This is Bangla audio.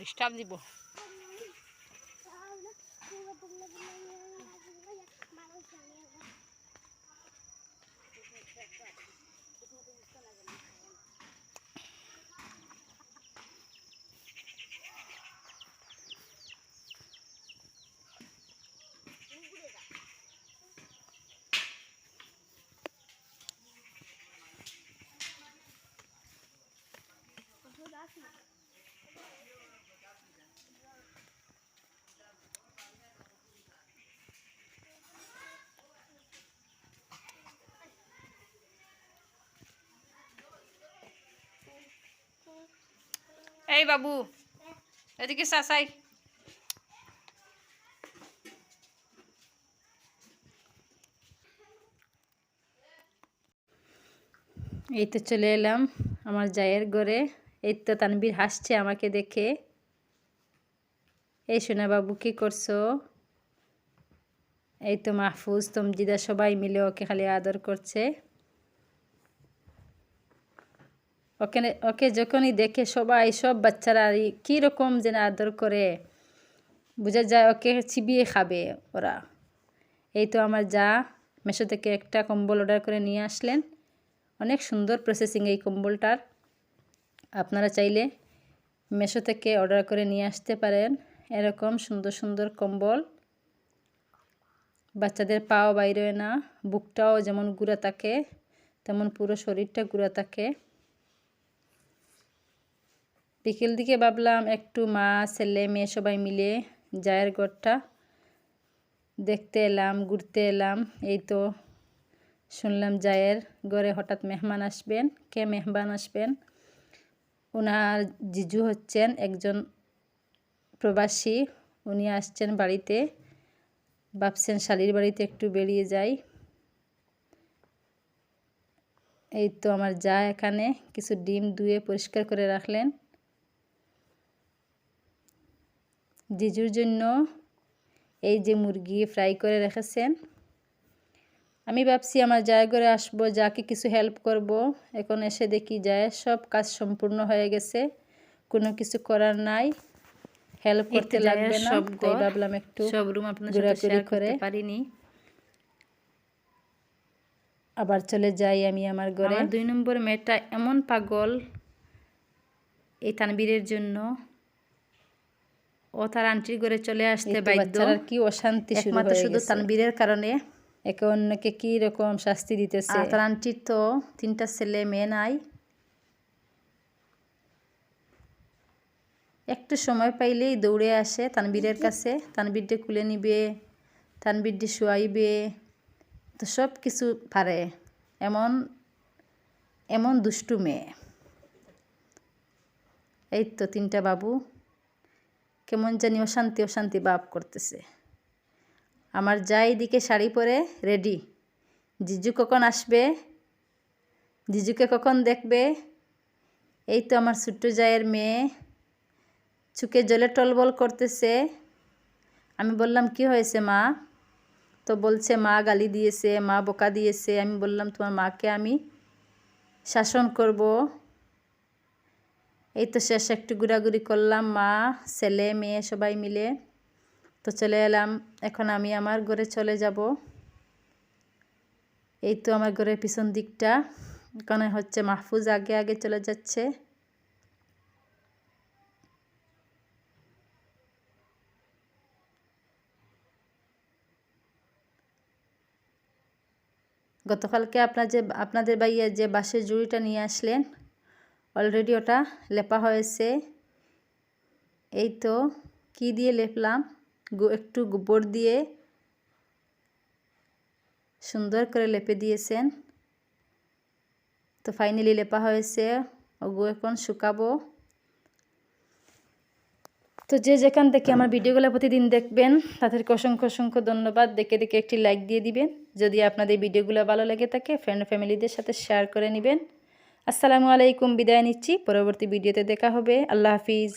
ডিস্টার্ব দিব এই বাবু এদিকে চাচাই এই তো চলে এলাম আমার জায়ের ঘরে। এই তো তানবীর হাসছে আমাকে দেখে। এই সোনা বাবু কি করছো? এই তো মাহফুজ তমজিদা সবাই মিলে ওকে খালি আদর করছে। ওকে যখনই দেখে সবাই সব বাচ্চারা কি রকম যেন আদর করে, বোঝা যায় ওকে চিবিয়ে খাবে ওরা। এই তো আমার যা মেশো থেকে একটা কম্বল অর্ডার করে নিয়ে আসলেন। অনেক সুন্দর প্রসেসিং এই কম্বলটার। আপনারা চাইলে মেশো থেকে অর্ডার করে নিয়ে আসতে পারেন এরকম সুন্দর সুন্দর কম্বল। বাচ্চাদের পাও বাইরে না, বুকটাও যেমন গুঁড়া থাকে তেমন পুরো শরীরটা গুঁড়া থাকে। বিকেল দিকে ভাবলাম একটু মা ছেলে মেয়ে সবাই মিলে জায়ের ঘরটা দেখতে এলাম, ঘুরতে এলাম। এই তো শুনলাম জায়ের ঘরে হঠাৎ মেহমান আসবেন। কে মেহমান আসবেন? ওনার জিজু হচ্ছেন একজন প্রবাসী, উনি আসছেন বাড়িতে। ভাবছেন শালির বাড়িতে একটু বেরিয়ে যাই। এই তো আমার যা এখানে কিছু ডিম ধুয়ে পরিষ্কার করে রাখলেন জিজুর জন্য। এই যে মুরগি ফ্রাই করে রেখেছেন। আমি ভাবছি আমার জায়ের ঘরে আসবো, যাকে কিছু হেল্প করব। এখন এসে দেখি যায় সব কাজ সম্পূর্ণ হয়ে গেছে, কোনো কিছু করার নাই, হেল্প করতে লাগবে না। তাই ভাবলাম একটু সব রুম আপনাদের সাথে শেয়ার করতে পারিনি। আবার চলে যাই আমি আমার ঘরে। আমার 2 নম্বর মেয়েটা এমন পাগল এই তানবীরের জন্য, ও তার আন্টির ঘরে চলে আসতে বাধ্য। আর কি অশান্তি শুরু হয়ে গেছে শুধু তানবীরের কারণে। একে অন্যকে কি রকম শাস্তি দিতেছে। আর তার আন্টির তো 3টা ছেলে মেয়ে নাই। একটু সময় পাইলেই দৌড়ে আসে তানবীরের কাছে, তানবীরকে কুলে নিবে, তানবীরকে শুয়াইবে, তো সব কিছু পারে। এমন এমন দুষ্টু মেয়ে। এই তো 3টা বাবু কেমন জানি অশান্তি অশান্তি ভাব করতেছে। আমার যা এদিকে শাড়ি পরে রেডি, জিজু কখন আসবে, জিজুকে কখন দেখবে। এই তো আমার ছোট্ট জায়ের মেয়ে চোখে জলে টলবল করতেছে। আমি বললাম কি হয়েছে মা? তো বলছে মা গালি দিয়েছে, মা বকা দিয়েছে। আমি বললাম তোমার মাকে আমি শাসন করব। এই তো শেষ একটু ঘোরাঘুরি করলাম, মা ছেলে মেয়ে সবাই মিলে। তো চলে এলাম, এখন আমি আমার ঘরে চলে যাব। এই তো আমার ঘরের পিছন দিকটা, এখানে হচ্ছে মাহফুজ আগে আগে চলে যাচ্ছে। গতকালকে আপনাদের ভাইয়া যে বাঁশের জুড়িটা নিয়ে আসলেন, অলরেডি ওটা লেপা হয়েছে। এই তো কি দিয়ে লেপলাম, একটু গোবর দিয়ে সুন্দর করে লেপে দিয়েছেন। তো ফাইনালি লেপা হয়েছে, ওগো এখন শুকাবো। তো যে যেখান থেকে আমার ভিডিওগুলো প্রতিদিন দেখবেন তাদেরকে অসংখ্য অসংখ্য ধন্যবাদ। দেখে দেখে একটি লাইক দিয়ে দিবেন। যদি আপনাদের ভিডিওগুলো ভালো লেগে থাকে ফ্রেন্ড ফ্যামিলিদের সাথে শেয়ার করে নেবেন। আসসালামু আলাইকুম, বিদায় নিচ্ছি। পরবর্তী ভিডিওতে দেখা হবে। আল্লাহ হাফিজ।